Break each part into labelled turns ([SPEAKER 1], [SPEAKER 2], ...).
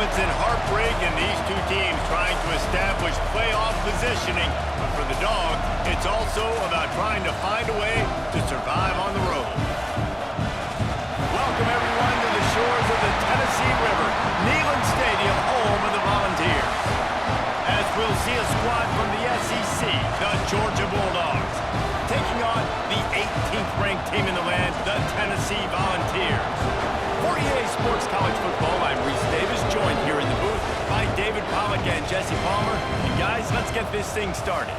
[SPEAKER 1] moments in heartbreak in these two teams trying to establish playoff positioning. But for the Dogs, it's also about trying to find a way to survive on the road. Welcome, everyone, to the shores of the Tennessee River, Neyland Stadium, home of the Volunteers. As we'll see a squad from the SEC, the Georgia Bulldogs, taking on the 18th ranked team in the land, the Tennessee Volunteers. For EA Sports College Football, I'm Reese Davis, joined here in the booth by David Pollack and Jesse Palmer. And guys, let's get this thing started.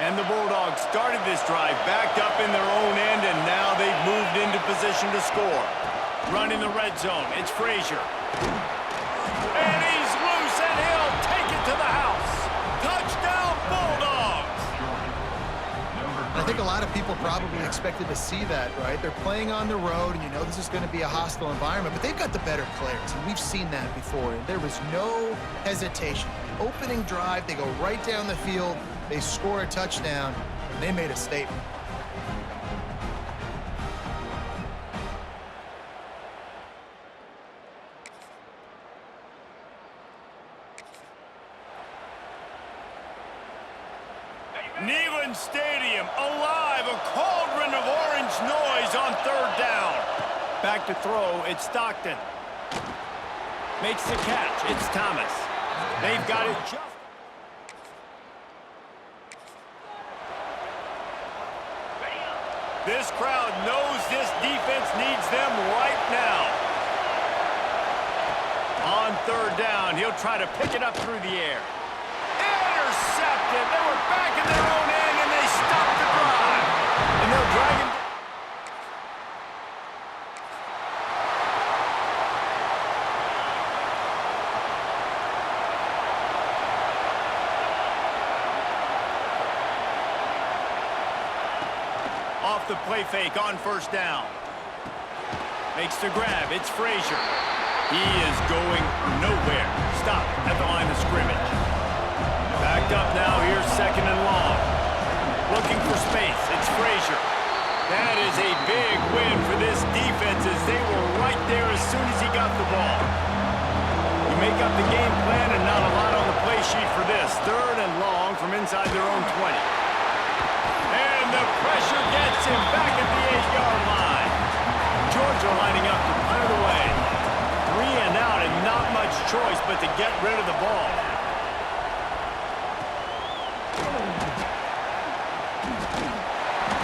[SPEAKER 1] And the Bulldogs started this drive backed up in their own end, and now they've moved into position to score. Running the red zone, it's Frazier. And he's loose, and he'll take it to the house. Touchdown, Bulldogs!
[SPEAKER 2] I think a lot of people probably expected to see that, right? They're playing on the road, and you know this is going to be a hostile environment, but they've got the better players, and we've seen that before, and there was no hesitation. Opening drive, they go right down the field, they score a touchdown, and they made a statement.
[SPEAKER 1] Neyland Stadium, alive, a cauldron of orange noise on third down. Back to throw, it's Stockton. Makes the catch, it's Thomas. They've got it just. This crowd knows this defense needs them right now. On third down, he'll try to pick it up through the air. Intercepted. They were back in their own end, and they stopped the drive. And they'll drag him. Off the play fake on first down. Makes the grab. It's Frazier. He is going nowhere. Stop at the line of scrimmage. Backed up now. Here's second and long. Looking for space. It's Frazier. That is a big win for this defense as they were right there as soon as he got the ball. You make up the game plan and not a lot on the play sheet for this. Third and long from inside their own 20. And the pressure gets him back at the 8-yard line. Georgia lining up to punt it away. 3 and out and not much choice but to get rid of the ball.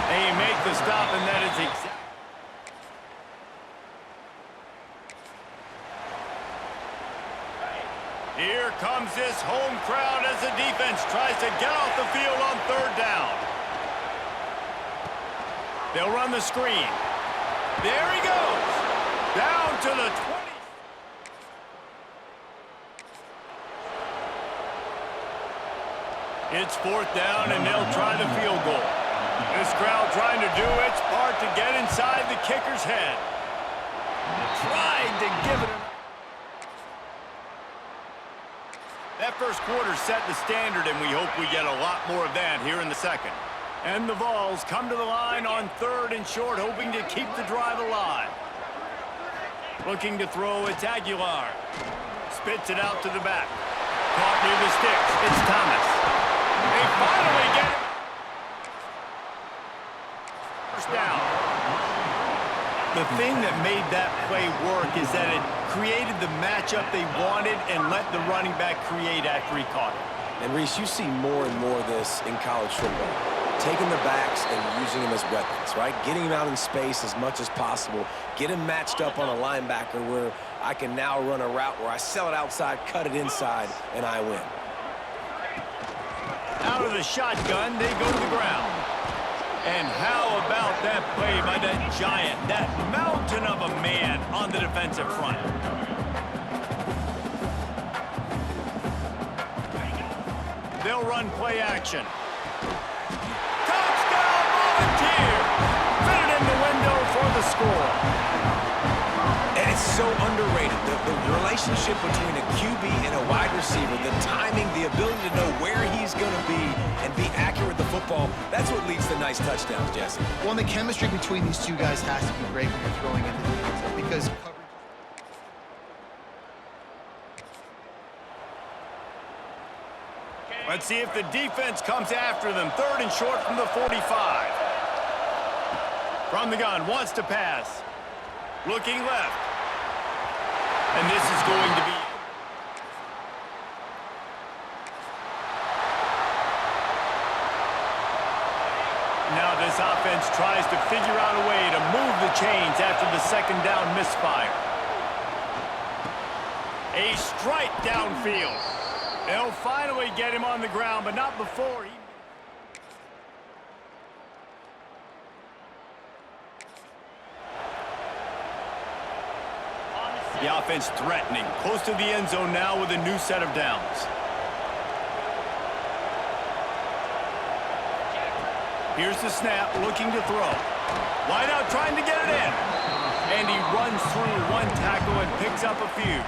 [SPEAKER 1] They make the stop, and that is exactly. Here comes this home crowd as the defense tries to get off the field on third down. They'll run the screen. There he goes. Down to the 20. It's fourth down, and they'll try the field goal. This crowd trying to do its part to get inside the kicker's head. Trying to give it. That first quarter set the standard, and we hope we get a lot more of that here in the second. And the Vols come to the line on third and short, hoping to keep the drive alive. Looking to throw, it's Aguilar. Spits it out to the back. Caught near the sticks, it's Thomas. They finally get it. First down. The thing that made that play work is that it created the matchup they wanted and let the running back create after he caught it.
[SPEAKER 3] And Reese, you see more and more of this in college football. Taking the backs and using them as weapons, right? Getting them out in space as much as possible. Get him matched up on a linebacker where I can now run a route where I sell it outside, cut it inside, and I win.
[SPEAKER 1] Out of the shotgun, they go to the ground. And how about that play by that giant, that mountain of a man on the defensive front? They'll run play action. Touchdown, Volunteers! Fit it in the window for the score.
[SPEAKER 3] And it's so underrated. The relationship between a QB and a wide receiver, the timing, the ability to know where he's going to be and be accurate with the football, that's what leads to nice touchdowns, Jesse.
[SPEAKER 2] Well, and the chemistry between these two guys has to be great when you're throwing into the end zone because coverage.
[SPEAKER 1] Let's see if the defense comes after them. 3rd and short from the 45. From the gun, wants to pass. Looking left. And this is going to be... Now this offense tries to figure out a way to move the chains after the 2nd down misfire. A strike downfield. They'll finally get him on the ground, but not before he... The offense threatening, close to the end zone now with a new set of downs. Here's the snap, looking to throw. Wide out, trying to get it in. And he runs through one tackle and picks up a few.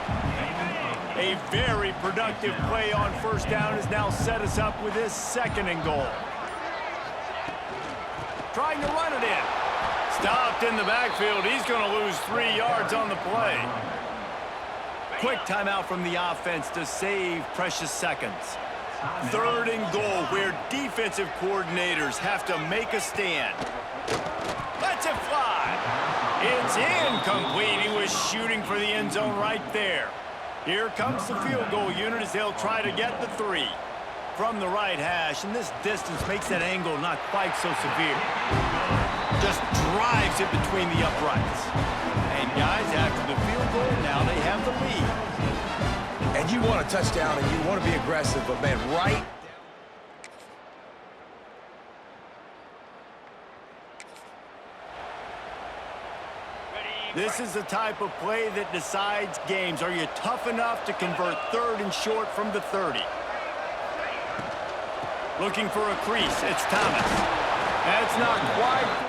[SPEAKER 1] A very productive play on 1st down has now set us up with this 2nd and goal. Trying to run it in. Stopped in the backfield. He's going to lose 3 yards on the play. Quick timeout from the offense to save precious seconds. 3rd and goal where defensive coordinators have to make a stand. Lets it fly. It's incomplete. He was shooting for the end zone right there. Here comes the field goal unit as they'll try to get the 3. From the right hash, and this distance makes that angle not quite so severe. Just drives it between the uprights. And guys, after the field goal, now they have the lead.
[SPEAKER 3] And you want a touchdown and you want to be aggressive, but man, right...
[SPEAKER 1] This is the type of play that decides games. Are you tough enough to convert 3rd and short from the 30? Looking for a crease. It's Thomas. That's not quite...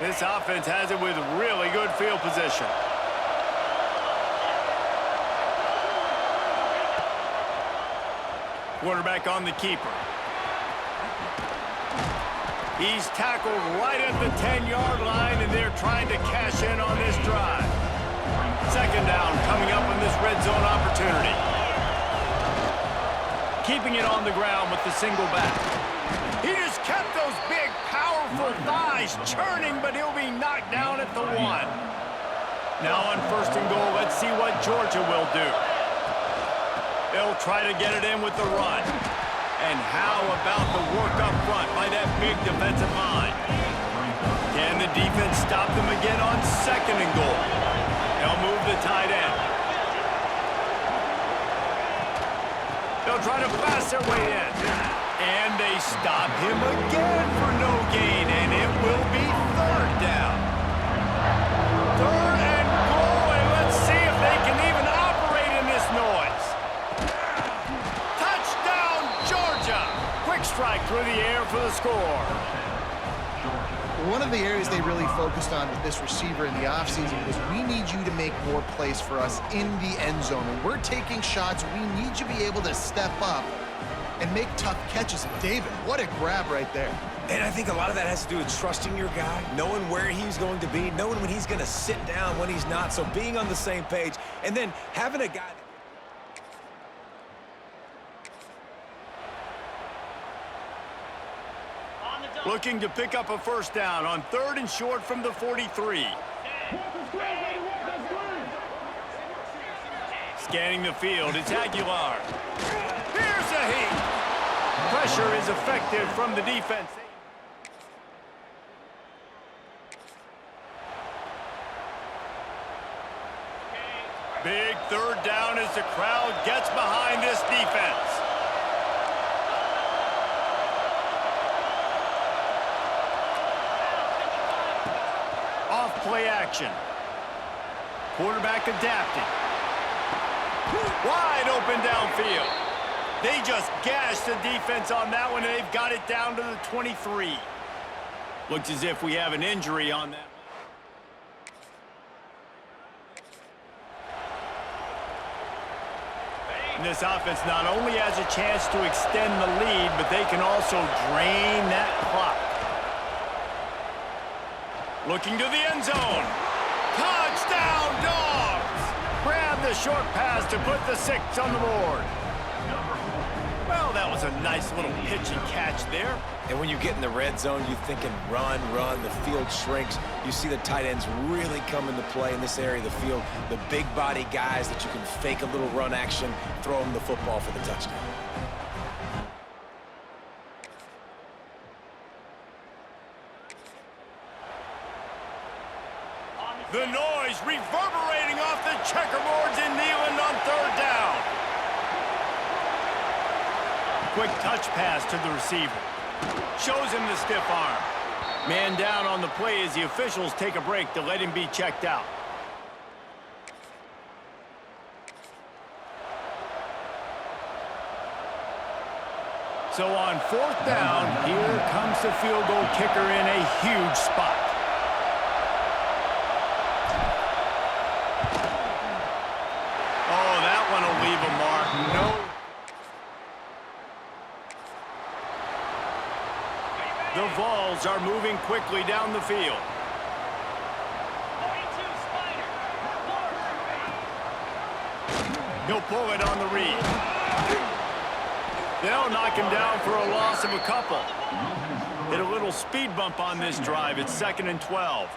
[SPEAKER 1] This offense has it with really good field position. Quarterback on the keeper. He's tackled right at the 10-yard line, and they're trying to cash in on this drive. 2nd down coming up on this red zone opportunity. Keeping it on the ground with the single back. He just kept those big, powerful thighs churning, but he'll be knocked down at the 1. Now on 1st and goal, let's see what Georgia will do. They'll try to get it in with the run. And how about the work up front by that big defensive line? Can the defense stop them again on 2nd and goal? They'll move the tight end. They'll try to pass their way in. And they stop him again for no gain, and it will be 3rd down. 3rd and goal, and let's see if they can even operate in this noise. Touchdown, Georgia! Quick strike through the air for the score.
[SPEAKER 2] One of the areas they really focused on with this receiver in the offseason was we need you to make more plays for us in the end zone. When we're taking shots, we need you to be able to step up and make tough catches. And David, what a grab right there.
[SPEAKER 3] And I think a lot of that has to do with trusting your guy, knowing where he's going to be, knowing when he's going to sit down, when he's not. So being on the same page, and then having a guy...
[SPEAKER 1] Looking to pick up a 1st down on 3rd and short from the 43. Scanning the field, it's Aguilar. Here's a heat. Pressure is effective from the defense. Big 3rd down as the crowd gets behind this defense. Off-play action. Quarterback adapting. Wide open downfield. They just gashed the defense on that one, and they've got it down to the 23. Looks as if we have an injury on that. And this offense not only has a chance to extend the lead, but they can also drain that clock. Looking to the end zone. Touchdown, Dogs! Grab the short pass to put the 6 on the board. Well, that was a nice little pitch and catch there.
[SPEAKER 3] And when you get in the red zone, you're thinking run, run, the field shrinks. You see the tight ends really come into play in this area of the field. The big body guys that you can fake a little run action, throw them the football for the touchdown.
[SPEAKER 1] The noise reverberating off the checkerboards in Neyland on 3rd down. Quick touch pass to the receiver. Shows him the stiff arm. Man down on the play as the officials take a break to let him be checked out. So on 4th down, here comes the field goal kicker in a huge spot. Oh, that one will leave a mark. No. The Vols are moving quickly down the field. He'll pull it on the read. They'll knock him down for a loss of a couple. Hit a little speed bump on this drive. It's 2nd and 12.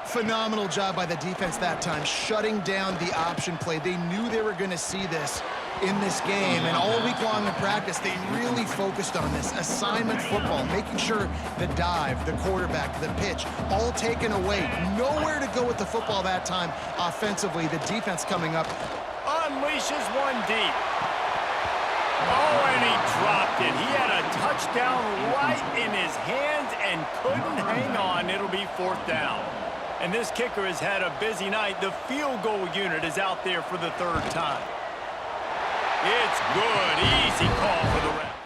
[SPEAKER 2] Phenomenal job by the defense that time, shutting down the option play. They knew they were going to see this in this game, and all week long in practice, they really focused on this assignment football, making sure the dive, the quarterback, the pitch, all taken away. Nowhere to go with the football that time offensively. The defense coming up.
[SPEAKER 1] Unleashes one deep. Oh, and he dropped it. He had a touchdown right in his hands and couldn't hang on. It'll be 4th down. And this kicker has had a busy night. The field goal unit is out there for the 3rd time. It's good. Easy call for the ref.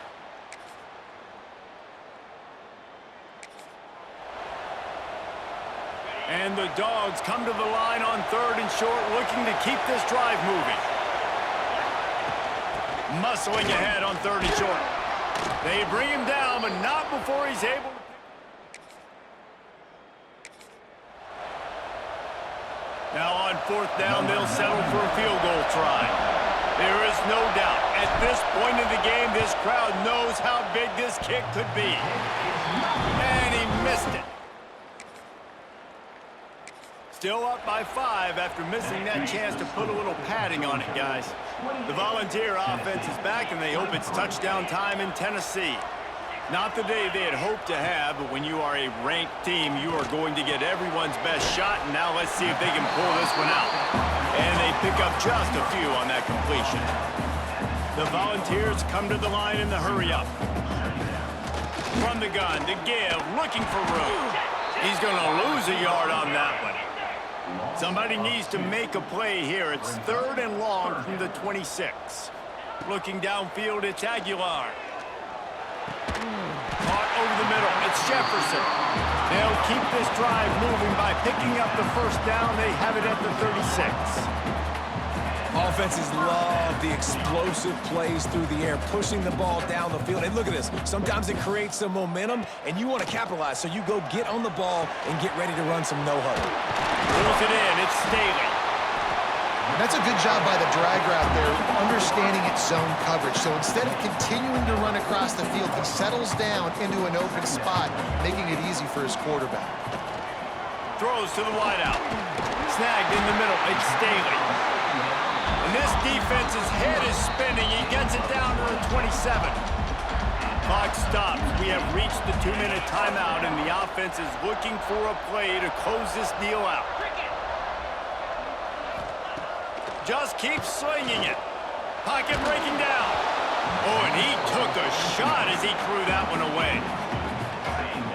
[SPEAKER 1] And the Dogs come to the line on 3rd and short, looking to keep this drive moving. Muscling ahead on 3rd and short. They bring him down, but not before he's able to. Now on 4th down, they'll settle for a field goal try. There is no doubt, at this point in the game, this crowd knows how big this kick could be. And he missed it. Still up by 5 after missing that chance to put a little padding on it, guys. The Volunteer offense is back, and they hope it's touchdown time in Tennessee. Not the day they had hoped to have, but when you are a ranked team, you are going to get everyone's best shot, and now let's see if they can pull this one out. And they pick up just a few on that completion. The Volunteers come to the line in the hurry-up. From the gun, to give, looking for room. He's going to lose a yard on that one. Somebody needs to make a play here. It's 3rd and long from the 26. Looking downfield, it's Aguilar. Caught over the middle, it's Jefferson. They'll keep this drive moving by picking up the 1st down. They have it at the 36.
[SPEAKER 3] Offenses love the explosive plays through the air, pushing the ball down the field. And look at this. Sometimes it creates some momentum, and you want to capitalize. So you go get on the ball and get ready to run some no-huddle.
[SPEAKER 1] Pulls it in. It's Staley.
[SPEAKER 2] That's a good job by the drag route there, understanding its zone coverage. So instead of continuing to run across the field, he settles down into an open spot, making it easy for his quarterback.
[SPEAKER 1] Throws to the wideout. Snagged in the middle. It's Staley. And this defense's head is spinning. He gets it down to the 27. Clock stops. We have reached the 2-minute timeout, and the offense is looking for a play to close this deal out. Just keeps slinging it. Pocket breaking down. Oh, and he took a shot as he threw that one away.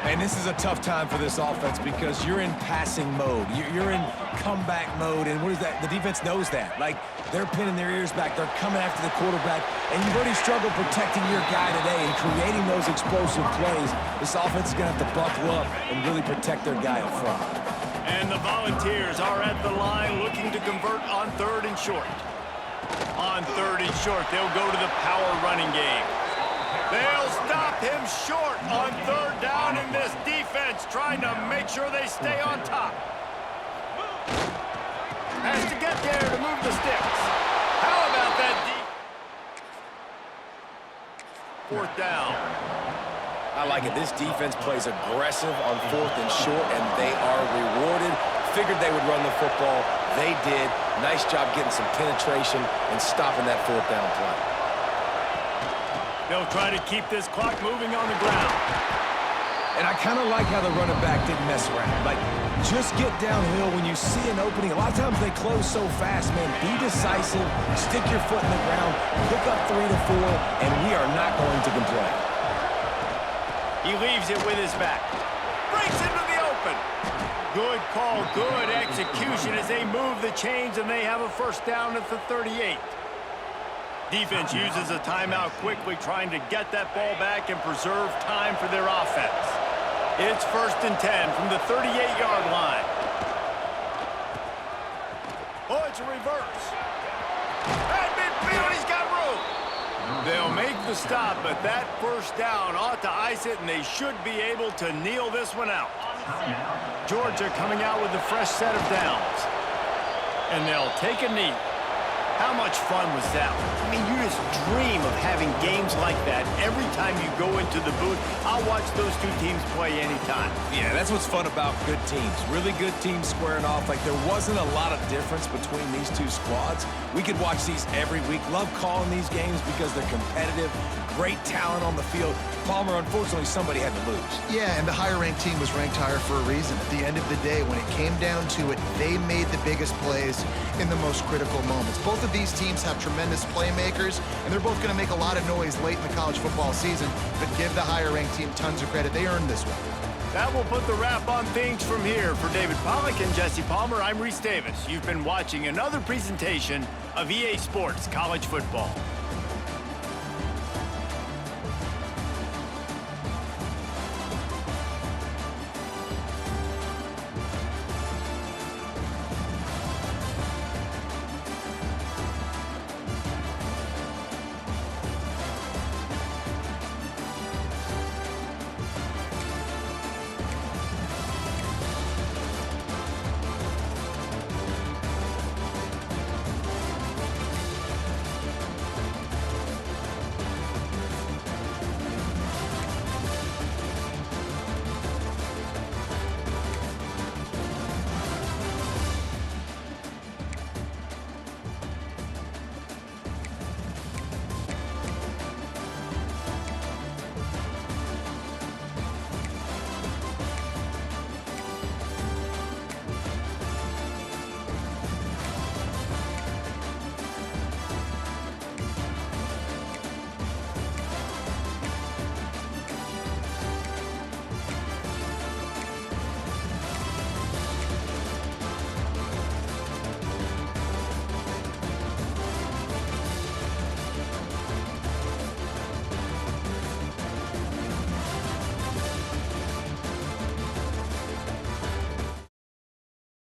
[SPEAKER 3] And this is a tough time for this offense because you're in passing mode. You're in comeback mode, and what is that? The defense knows that. Like, they're pinning their ears back. They're coming after the quarterback, and you've already struggled protecting your guy today and creating those explosive plays. This offense is going to have to buckle up and really protect their guy up front.
[SPEAKER 1] And the Volunteers are at the line looking to convert on 3rd and short. On 3rd and short, they'll go to the power running game. They'll stop him short on 3rd down, and this defense trying to make sure they stay on top. Has to get there to move the sticks. How about that deep? 4th down.
[SPEAKER 3] I like it. This defense plays aggressive on 4th and short, and they are rewarded. Figured they would run the football. They did. Nice job getting some penetration and stopping that 4th down play.
[SPEAKER 1] They'll try to keep this clock moving on the ground.
[SPEAKER 3] And I kind of like how the running back didn't mess around. Like, just get downhill when you see an opening. A lot of times they close so fast, man. Be decisive, stick your foot in the ground, pick up 3 to 4, and we are not going to complain.
[SPEAKER 1] He leaves it with his back. Breaks into the open. Good call, good execution as they move the chains, and they have a 1st down at the 38. Defense uses a timeout quickly, trying to get that ball back and preserve time for their offense. It's 1st and 10 from the 38-yard line. Oh, it's a reverse. At midfield, he's got room. They'll make the stop, but that 1st down ought to ice it, and they should be able to kneel this one out. Georgia coming out with a fresh set of downs. And they'll take a knee. How much fun was that? I mean, you just dream of having games like that every time you go into the booth. I'll watch those two teams play anytime.
[SPEAKER 3] Yeah, that's what's fun about good teams. Really good teams squaring off. Like, there wasn't a lot of difference between these two squads. We could watch these every week. Love calling these games because they're competitive. Great talent on the field. Palmer, unfortunately, somebody had to lose.
[SPEAKER 2] Yeah, and the higher-ranked team was ranked higher for a reason. At the end of the day, when it came down to it, they made the biggest plays in the most critical moments. Both of these teams have tremendous playmakers, and they're both going to make a lot of noise late in the college football season, but give the higher-ranked team tons of credit. They earned this one.
[SPEAKER 1] That will put the wrap on things from here. For David Pollack and Jesse Palmer, I'm Reese Davis. You've been watching another presentation of EA Sports College Football.